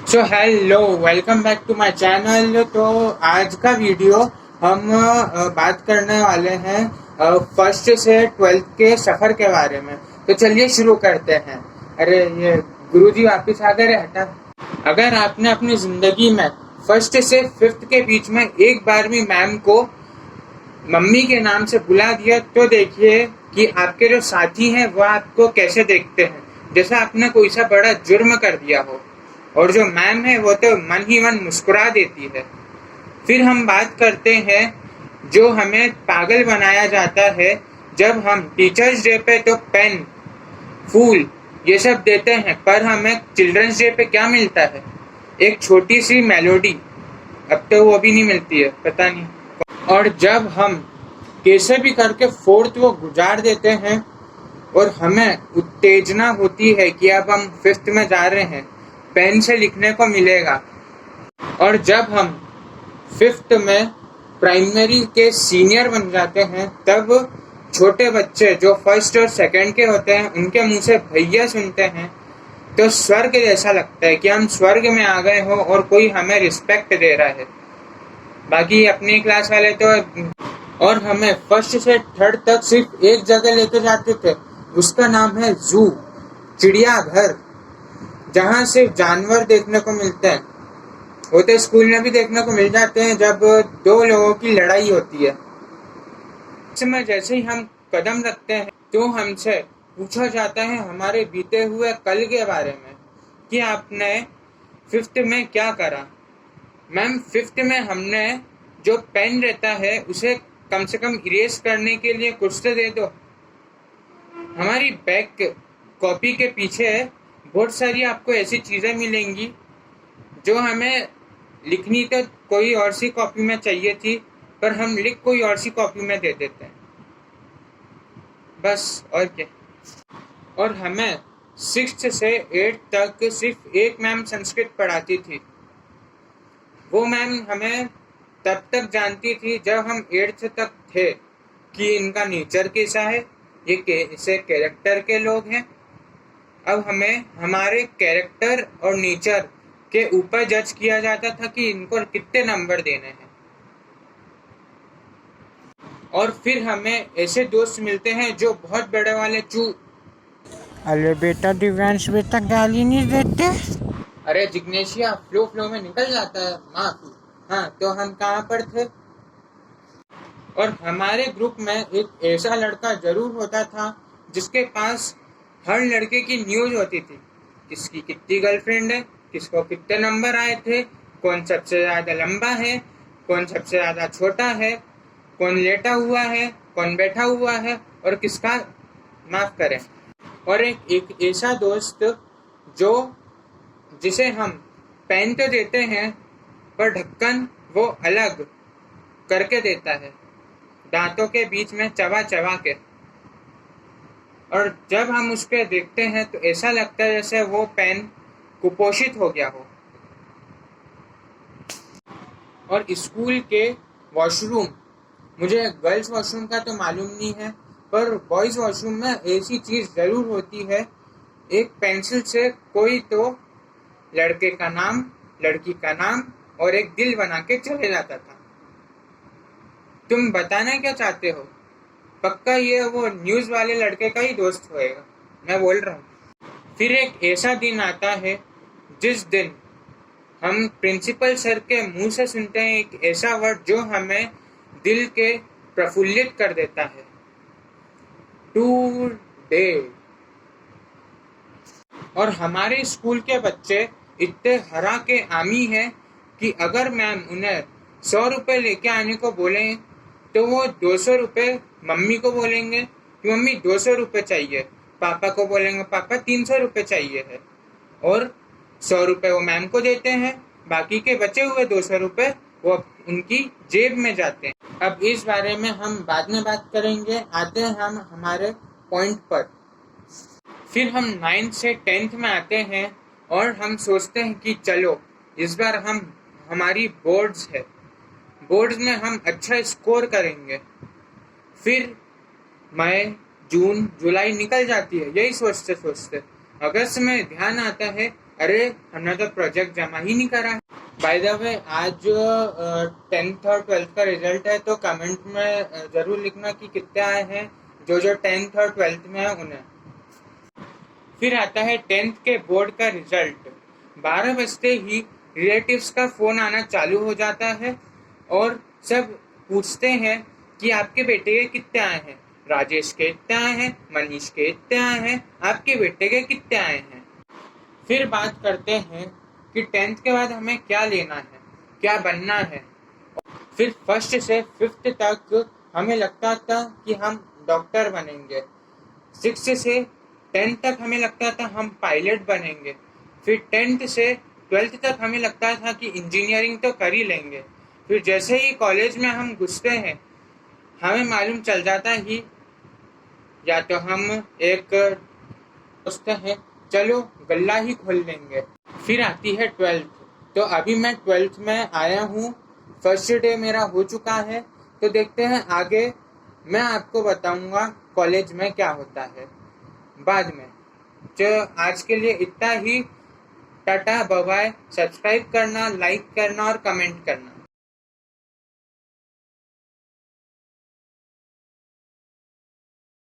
So hello, welcome back to my channel. तो आज का वीडियो हम बात करने वाले हैं फर्स्ट से 12th के सफ़र के बारे में। तो चलिए शुरू करते हैं। अरे ये गुरुजी वापस आ गए, हटा। अगर आपने अपनी ज़िंदगी में फर्स्ट से 5th के बीच में एक बार भी मैम को मम्मी के नाम से बुला दिया तो देखिए कि आपके जो साथी हैं वह आपको कैसे देखते हैं, जैसा आपने कोई सा बड़ा जुर्म कर दिया हो। और जो मैम है वो तो मन ही मन मुस्कुरा देती है। फिर हम बात करते हैं जो हमें पागल बनाया जाता है जब हम टीचर्स डे पे तो पेन, फूल ये सब देते हैं, पर हमें चिल्ड्रंस डे पे क्या मिलता है? एक छोटी सी मेलोडी। अब तो वो भी नहीं मिलती है, पता नहीं। और जब हम कैसे भी करके 4th वो गुजार देते हैं और हमें उत्तेजना होती है कि अब हम 5th में जा रहे हैं, पेन से लिखने को मिलेगा। और जब हम 5th में प्राइमरी के सीनियर बन जाते हैं तब छोटे बच्चे जो फर्स्ट और सेकंड के होते हैं उनके मुंह से भैया सुनते हैं तो स्वर्ग जैसा लगता है कि हम स्वर्ग में आ गए हो और कोई हमें रिस्पेक्ट दे रहा है। बाकी अपनी क्लास वाले तो, और हमें फर्स्ट से 3rd तक सिर्फ एक जगह लेके जाते थे, उसका नाम है जू, चिड़ियाघर, जहाँ सिर्फ जानवर देखने को मिलते हैं। वो तो स्कूल में भी देखने को मिल जाते हैं जब दो लोगों की लड़ाई होती है। इसमें जैसे ही हम कदम रखते हैं तो हमसे पूछा जाता है हमारे बीते हुए कल के बारे में कि आपने 5th में क्या करा। मैम 5th में हमने जो पेन रहता है उसे कम से कम इरेज करने के लिए कुछ तो दे दो। हमारी बैक कॉपी के पीछे बहुत सारी आपको ऐसी चीज़ें मिलेंगी जो हमें लिखनी तो कोई और सी कॉपी में चाहिए थी, पर हम लिख कोई और सी कॉपी में दे देते हैं, बस और क्या। और हमें 6th से 8th तक सिर्फ एक मैम संस्कृत पढ़ाती थी। वो मैम हमें तब तक जानती थी जब हम 8th तक थे कि इनका नेचर कैसा है, ये कैसे कैरेक्टर के लोग हैं। अब हमें हमारे कैरेक्टर और नेचर के ऊपर जज किया जाता था कि इनको कितने नंबर देने हैं। और फिर हमें ऐसे दोस्त मिलते हैं जो बहुत बड़े वाले अरे बेटा दिव्यांश, बेटा गाली नहीं देते। अरे जिग्नेशिया, फ्लो में निकल जाता है माँ। हाँ, तो हम कहाँ पर थे? और हमारे ग्रुप में एक ऐसा लड़का जरूर होता था जिसके पास हर लड़के की न्यूज होती थी, किसकी कितनी गर्लफ्रेंड है, किसको कितने नंबर आए थे, कौन सबसे ज्यादा लंबा है, कौन सबसे ज्यादा छोटा है, कौन लेटा हुआ है, कौन बैठा हुआ है, और किसका, माफ करें, और एक ऐसा दोस्त जो जिसे हम पेन तो देते हैं पर ढक्कन वो अलग करके देता है, दांतों के बीच में चबा चबा के। और जब हम उस पर देखते हैं तो ऐसा लगता है जैसे वो पेन कुपोषित हो गया हो। और स्कूल के वॉशरूम, मुझे गर्ल्स वॉशरूम का तो मालूम नहीं है, पर बॉयज वॉशरूम में ऐसी चीज़ ज़रूर होती है, एक पेंसिल से कोई तो लड़के का नाम, लड़की का नाम और एक दिल बना के चले जाता था। तुम बताना क्या चाहते हो? पक्का ये वो न्यूज़ वाले लड़के का ही दोस्त होएगा, मैं बोल रहा हूँ। फिर एक ऐसा दिन आता है जिस दिन हम प्रिंसिपल सर के मुंह से सुनते हैं एक ऐसा वर्ड जो हमें दिल के प्रफुल्लित कर देता है, टूडे। और हमारे स्कूल के बच्चे इतने हरा के आमी हैं कि अगर मैम उन्हें 100 रुपये लेके आने को बोलें तो वो 200 रुपये मम्मी को बोलेंगे कि मम्मी 200 रुपये चाहिए, पापा को बोलेंगे पापा 300 रुपये चाहिए है, और 100 रुपये वो मैम को देते हैं, बाकी के बचे हुए 200 रुपये वो उनकी जेब में जाते हैं। अब इस बारे में हम बाद में बात करेंगे, आते हैं हम हमारे पॉइंट पर। फिर हम 9th से 10th में आते हैं और हम सोचते हैं कि चलो इस बार हम हमारी बोर्ड्स है, बोर्ड्स में हम अच्छा स्कोर करेंगे। फिर मई, जून, जुलाई निकल जाती है यही सोचते सोचते। अगस्त में ध्यान आता है अरे हमने तो प्रोजेक्ट जमा ही नहीं करा है। बाय द वे आज 10th और 12th का रिजल्ट है, तो कमेंट में जरूर लिखना कि कितने आए हैं जो 10th और 12th में है उन्हें। फिर आता है 10th के बोर्ड का रिजल्ट। 12 बजते ही रिलेटिव्स का फोन आना चालू हो जाता है और सब पूछते हैं कि आपके बेटे के कितने आए हैं। राजेश के इतने आए हैं, मनीष के इतने आए हैं, आपके बेटे के कितने आए हैं। फिर बात करते हैं कि 10th के बाद हमें क्या लेना है, क्या बनना है। फिर फर्स्ट से 5th तक हमें लगता था कि हम डॉक्टर बनेंगे। 6th से 10th तक हमें लगता था हम पायलट बनेंगे। फिर 10th से 12th तक हमें लगता था कि इंजीनियरिंग तो कर ही लेंगे। फिर जैसे ही कॉलेज में हम घुसते हैं हमें मालूम चल जाता ही या तो हम एक दोस्त हैं, चलो गल्ला ही खोल लेंगे। फिर आती है 12th। तो अभी मैं 12th में आया हूँ, फर्स्ट डे मेरा हो चुका है। तो देखते हैं आगे, मैं आपको बताऊंगा कॉलेज में क्या होता है बाद में। तो आज के लिए इतना ही। Tata bye bye. सब्सक्राइब करना, लाइक करना और कमेंट करना।